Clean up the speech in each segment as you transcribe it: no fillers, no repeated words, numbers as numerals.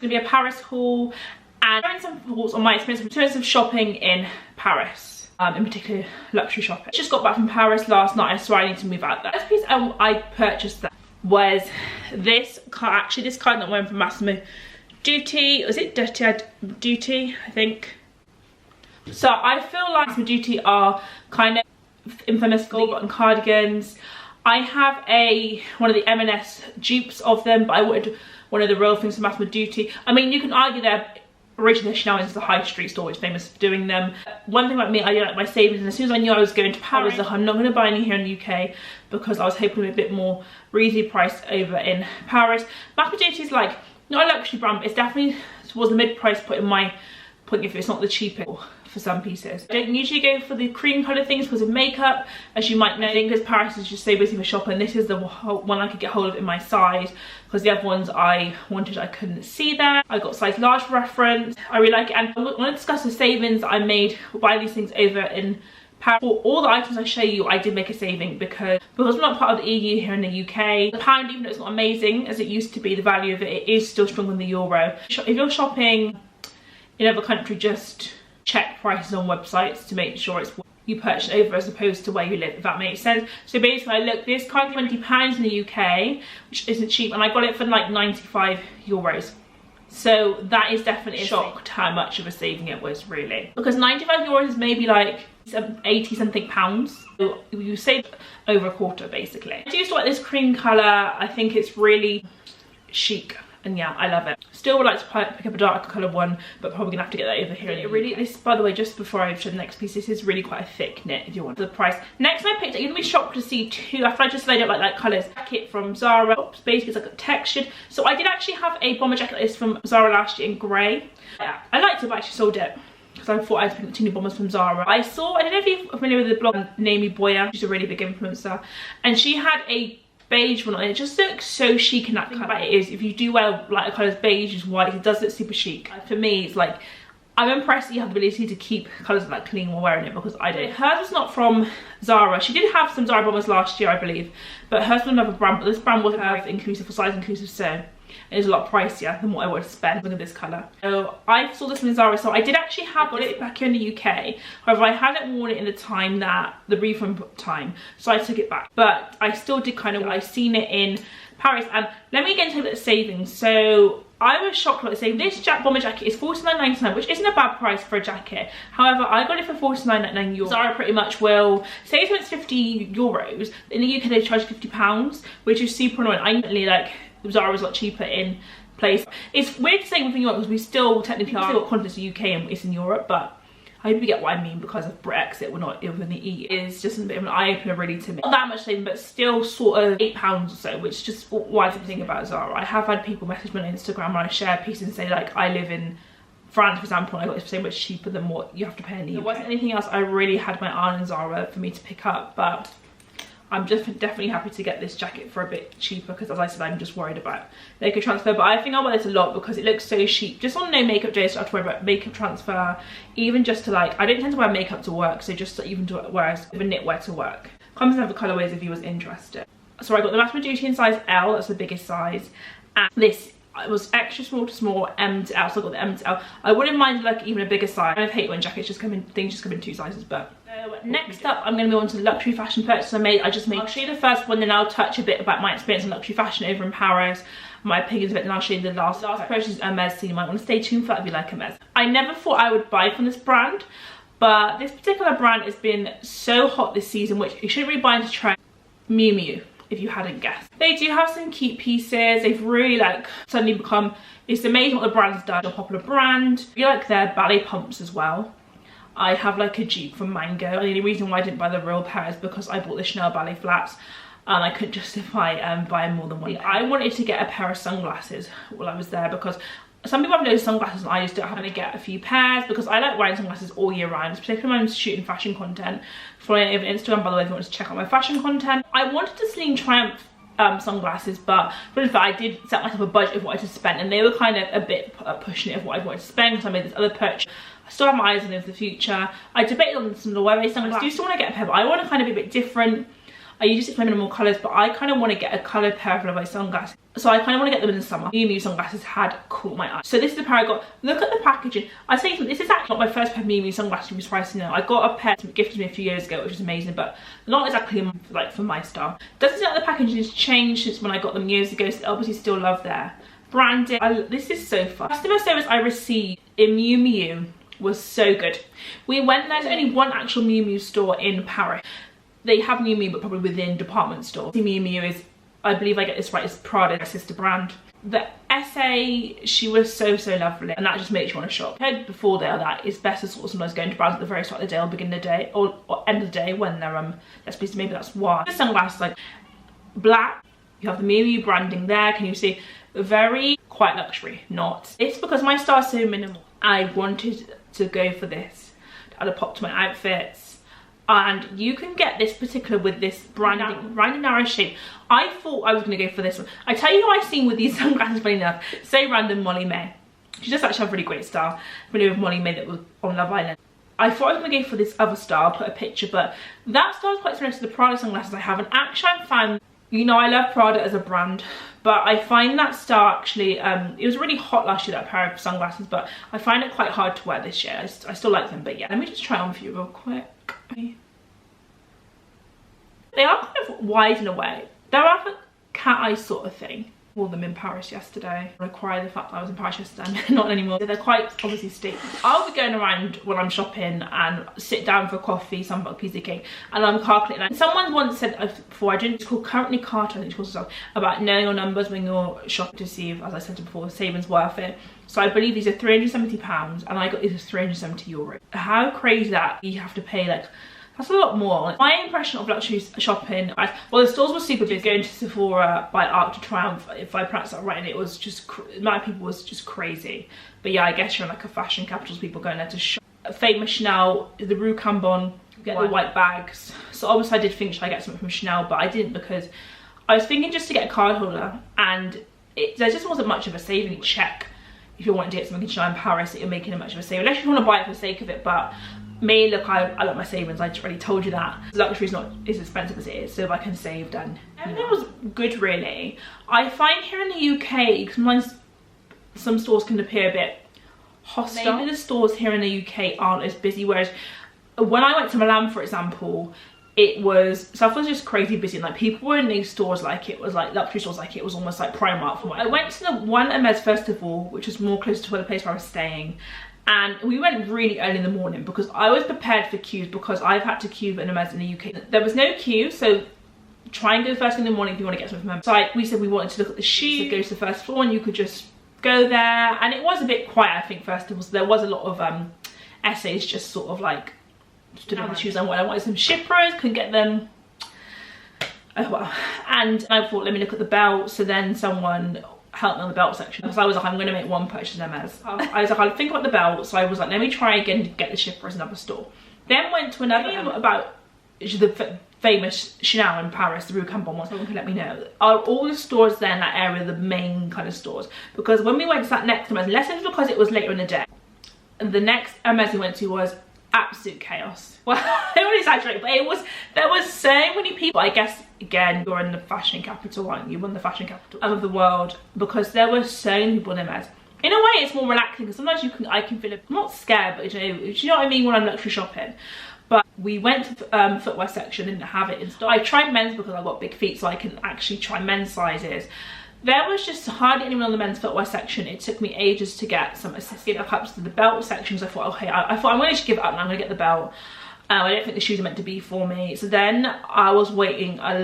It's gonna be a Paris haul and sharing some thoughts on my experience in terms of shopping in Paris. In particular, luxury shopping. Just got back from Paris last night, so I need to move out there. The first piece I purchased that was this card. Actually, this card that went from Massimo Dutti. Was it Dutti? I think. So I feel like Massimo Dutti are kind of infamous gold button cardigans. I have one of the M&S dupes of them, but I wanted one of the real things from Massimo Dutti. I mean, you can argue they're originally Chanel is the high street store which is famous for doing them. One thing about me, I do like my savings, and as soon as I knew I was going to Paris, I'm not going to buy any here in the UK because I was hoping to be a bit more reasonably priced over in Paris. Massimo Dutti is like not a luxury brand, but it's definitely towards the mid-price point in my point of view. It's not the cheapest for some pieces. I don't usually go for the cream colour things because of makeup, as you might know, because Paris is just so busy for shopping. This is the one I could get hold of in my size, because the other ones I wanted I couldn't see there. I got size large reference. I really like it, and I want to discuss the savings I made buying these things over in Paris. For all the items I show you, I did make a saving because we're not part of the EU here in the UK. The pound, even though it's not amazing as it used to be, the value of it is still stronger than the euro. If you're shopping in other country, just check prices on websites to make sure it's what you purchase over as opposed to where you live, if that makes sense. So basically, I looked, this card £20 in the UK, which isn't cheap, and I got it for like 95 euros. So that is definitely a shock to how much of a saving it was, really, because 95 euros is maybe like 80 something pounds. So you save over a quarter basically. I do still like this cream colour. I think it's really chic. And yeah, I love it. Still would like to pick up a darker colour one, but probably gonna have to get that over here. This, by the way, just before I show the next piece, this is really quite a thick knit if you want the price. Next I picked, you're gonna be shocked to see two, after I just laid out like that colours, jacket from Zara. Basically it's like textured. So I did actually have a bomber jacket like this from Zara last year in grey. Yeah, I liked it, but I actually sold it because I thought I'd pick two new bombers from Zara. I don't know if you're familiar with the blog Naomi Boyer, she's a really big influencer, and she had a beige one on it. It just looks so chic in that colour. About it is, if you do wear like a colours beige is white, it does look super chic. For me, it's like, I'm impressed that you have the ability to keep colours like clean while wearing it, because I don't. Hers was not from Zara. She did have some Zara bombers last year, I believe, but hers was another brand, but this brand wasn't inclusive for size inclusive, so it is a lot pricier than what I would have spent. Look at this colour. So I saw this in Zara, so I did actually have got it back here in the UK. However, I hadn't worn it in the time that, the refund time, so I took it back. But I still did kind of, I've seen it in Paris, and let me get into the savings. So I was shocked about the savings. This bomber jacket is $49.99, which isn't a bad price for a jacket. However, I got it for $49.99 euros. Zara pretty much will say it's 50 euros. In the UK, they charge £50, which is super annoying. I really like, Zara was a lot cheaper in place. It's weird to say within Europe because we still technically are still continent the UK and it's in Europe, but I hope you get what I mean because of Brexit, we're not within the EU. It's just a bit of an eye-opener really to me. Not that much saving, but still sort of £8 or so, which just why I didn't think about Zara. I have had people message me on Instagram when I share pieces and say like, I live in France, for example, and I got it so much cheaper than what you have to pay in the UK. There wasn't anything else I really had my eye on Zara for me to pick up, but I'm just definitely happy to get this jacket for a bit cheaper because, as I said, I'm just worried about makeup transfer. But I think I'll wear this a lot because it looks so chic. Just on no makeup days, so I have to worry about makeup transfer. Even just to like, I don't tend to wear makeup to work, so just even to wear as knitwear to work. Comments and other colourways if you was interested. So I got the Massimo Dutti in size L, that's the biggest size. And this, it was extra small to small, M to L, so I got the M to L. I wouldn't mind like even a bigger size. I kind of hate when jackets just come in, things just come in two sizes, but. So next up, I'm going to move on to the luxury fashion purchase I just made. I'll show you the first one, then I'll touch a bit about my experience in luxury fashion over in Paris, my opinions of it, then I'll show you the last purchase is Hermes, so you might want to stay tuned for that if you like Hermes. I never thought I would buy from this brand, but this particular brand has been so hot this season, which you should really buy into trend. Miu Miu, if you hadn't guessed. They do have some cute pieces. They've really like suddenly become, it's amazing what the brand's done. A popular brand. You like their ballet pumps as well. I have like a dupe from Mango. The only reason why I didn't buy the real pair is because I bought the Chanel ballet flats and I couldn't justify buying more than one. I wanted to get a pair of sunglasses while I was there because some people have those sunglasses and I just don't have to get a few pairs because I like wearing sunglasses all year round, particularly when I'm shooting fashion content. Following me over Instagram, by the way, if you want to check out my fashion content. I wanted to Celine Triumph sunglasses, but for the fact I did set myself a budget of what I should spend, and they were kind of a bit pushing it of what I wanted to spend because I made this other purchase. I still have my eyes on them for the future. I debated on some Loewe sunglasses. I do still want to get a pair, but I want to kind of be a bit different. I usually experiment more colours, but I kind of want to get a coloured pair of Levi's sunglasses. So I kind of want to get them in the summer. Miu Miu sunglasses had caught my eye. So this is the pair I got. Look at the packaging. I say this is actually not my first pair of Miu Miu sunglasses, you'd be surprised to know. I got a pair gifted to me a few years ago, which was amazing, but not exactly like for my style. Doesn't seem like the packaging has changed since when I got them years ago, so obviously still love there. Branded. This is so fun. Customer service I received in Miu Miu was so good. We went there. There's only one actual Miu Miu store in Paris. They have Miu Miu, but probably within department stores. Miu Miu is, I believe I get this right, is Prada's sister brand. The SA, she was so lovely, and that just makes you want to shop. I heard before that it's best to sort of sometimes going to browse at the very start of the day or beginning of the day or end of the day when they're let's be, maybe that's why. The sunglasses, like black, you have the Miu Miu branding there. Can you see? Very quite luxury, not. It's because my style is so minimal. I wanted to go for this to add a pop to my outfits. And you can get this particular with this branding, right in narrow shape. I thought I was going to go for this one. I tell you who I've seen with these sunglasses, funny enough. So random, Molly May. She does actually have really great style. Familiar with Molly May that was on Love Island. I thought I was going to go for this other style, I'll put a picture, but that style is quite similar to the Prada sunglasses I have. And actually I found, you know, I love Prada as a brand, but I find that style actually, it was really hot last year, that pair of sunglasses, but I find it quite hard to wear this year. I still like them, but yeah. Let me just try on for you real quick. They are kind of wide in a way. They're like a cat eye sort of thing. Wore them in Paris yesterday. I cry the fact that I was in Paris yesterday, not anymore. They're quite obviously sticky. I'll be going around when I'm shopping and sit down for coffee, some piece of cake, and I'm calculating. And someone once said before, I didn't, it's called Currently Carter, I think it's called herself, about knowing your numbers when you're shopping to see if, as I said before, savings worth it. So I believe these are £370 and I got these as €370. How crazy that you have to pay, like, that's a lot more. My impression of luxury shopping, well, the stores were super busy. Going to Sephora by Arc de Triomphe, if I pronounced that right, and it was just, the amount of people was just crazy. But yeah, I guess you're in like a fashion capital, people going there to shop. Famous Chanel, the Rue Cambon, get the white bags. So obviously I did think, should I get something from Chanel, but I didn't, because I was thinking just to get a card holder, and there just wasn't much of a saving check if you're wanting to get something in Chanel in Paris that you're making much of a saving, unless you want to buy it for the sake of it. But me, look, I like my savings. I just already told you that luxury is not as expensive as it is, so if I can save, then everything was good really. I find here in the UK sometimes some stores can appear a bit hostile. Maybe the stores here in the UK aren't as busy, whereas when I went to Milan, for example, stuff was just crazy busy, and like people were in these stores like it was like luxury stores, like it was almost like Primark. I went to the one Hermes festival, which was more close to the place where I was staying, and we went really early in the morning because I was prepared for queues, because I've had to queue for Hermes in the UK. There was no queue, so try and go first thing in the morning if you want to get something from Hermes. So we said we wanted to look at the shoes, so go to the first floor and you could just go there, and it was a bit quiet, I think, first of all, so there was a lot of essays just sort of like stood on the shoes I wanted. I wanted some Shipros, couldn't get them. Oh well. And I thought, let me look at the belt. So then someone helped me on the belt section, because I was like, I'm going to make one purchase in Hermes. I was like, I'll think about the belt, so I was like, let me try again to get the Shipros in another store. Then went to another about the famous Chanel in Paris, the Rue Cambon one. Someone can let me know, are all the stores there in that area the main kind of stores? Because when we went to that next Hermes, unless it was because it was later in the day, the next Hermes we went to was absolute chaos. Well, I don't want to exaggerate, but there was so many people. I guess again, you're in the fashion capital, aren't you? You're in the fashion capital of the world, because there were so many people in Hermes. In a way, it's more relaxing, because sometimes I can feel not scared, but do you know what I mean when I'm luxury shopping? But we went to footwear section, didn't have it in stock. I tried men's because I've got big feet, so I can actually try men's sizes. There was just hardly anyone on the men's footwear section. It took me ages to get some assistance up to the belt sections. I thought, okay, I thought I'm going to just give it up and I'm going to get the belt. I don't think the shoes are meant to be for me. So then I was waiting a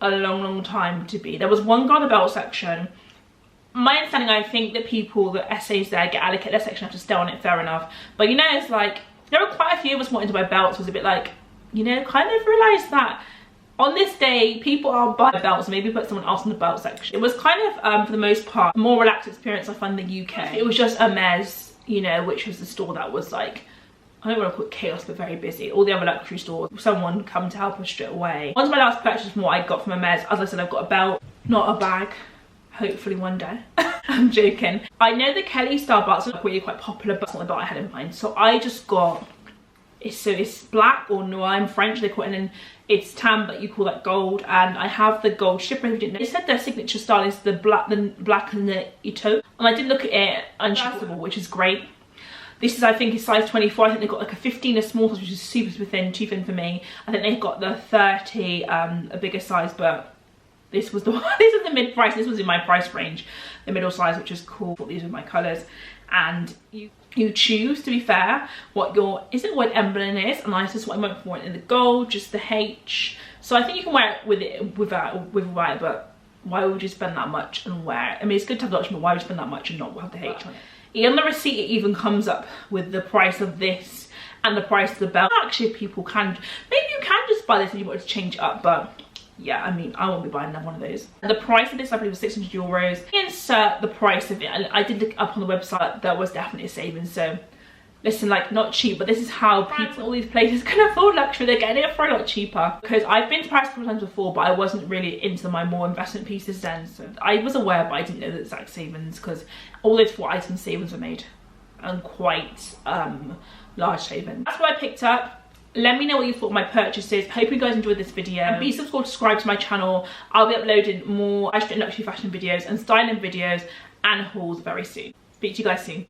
long time to be. There was one guy in the belt section. My understanding, I think that people, the essays there get allocated their section, have to stay on it, fair enough. But you know, it's like, there were quite a few of us wanting to buy belts. It was a bit like, you know, kind of realised that on this day, people are buying belts, maybe put someone else in the belt section. It was kind of, for the most part, a more relaxed experience I find in the UK. It was just Hermes, you know, which was the store that was like, I don't want to call it chaos, but very busy. All the other luxury stores, someone come to help us straight away. Once my last purchase from what I got from Hermes, as I said, I've got a belt, not a bag. Hopefully one day. I'm joking. I know the Kelly style belts are really quite popular, but it's not the belt I had in mind. So I just got It's black or noir in French, they call it, and then it's tan, but you call that gold. And I have the gold shipper. Who didn't know. They said their signature style is the black and the Ito, and I did look at it, unshipable, which is great. This is, I think, is size 24. I think they've got like a 15, a small size, which is super thin, too thin for me. I think they've got the 30, a bigger size, but this was the one. This is the mid price. This was in my price range, the middle size, which is cool. These are my colours, and you choose, to be fair, what your what emblem is, and I just what I went for it in the gold, just the H. So I think you can wear it with it without, but why would you spend that much and wear it? I mean, it's good to have the option, but why would you spend that much and not have the H on it? On the receipt, it even comes up with the price of this and the price of the belt. Actually, people can, maybe you can just buy this if you wanted to change it up, but yeah, I mean, I won't be buying another one of those. The price of this, I believe, was 600 euros. Insert the price of it. I did look up on the website, there was definitely a savings. So listen, like, not cheap, but this is how people, all these places can afford luxury. They're getting it for a lot cheaper. Because I've been to Paris a couple times before, but I wasn't really into my more investment pieces then. So I was aware, but I didn't know the exact savings, because all those 4 items savings were made, and quite large savings. That's what I picked up. Let me know what you thought of my purchases. Hope you guys enjoyed this video. And be subscribed to my channel. I'll be uploading more luxury fashion videos and styling videos and hauls very soon. Speak to you guys soon.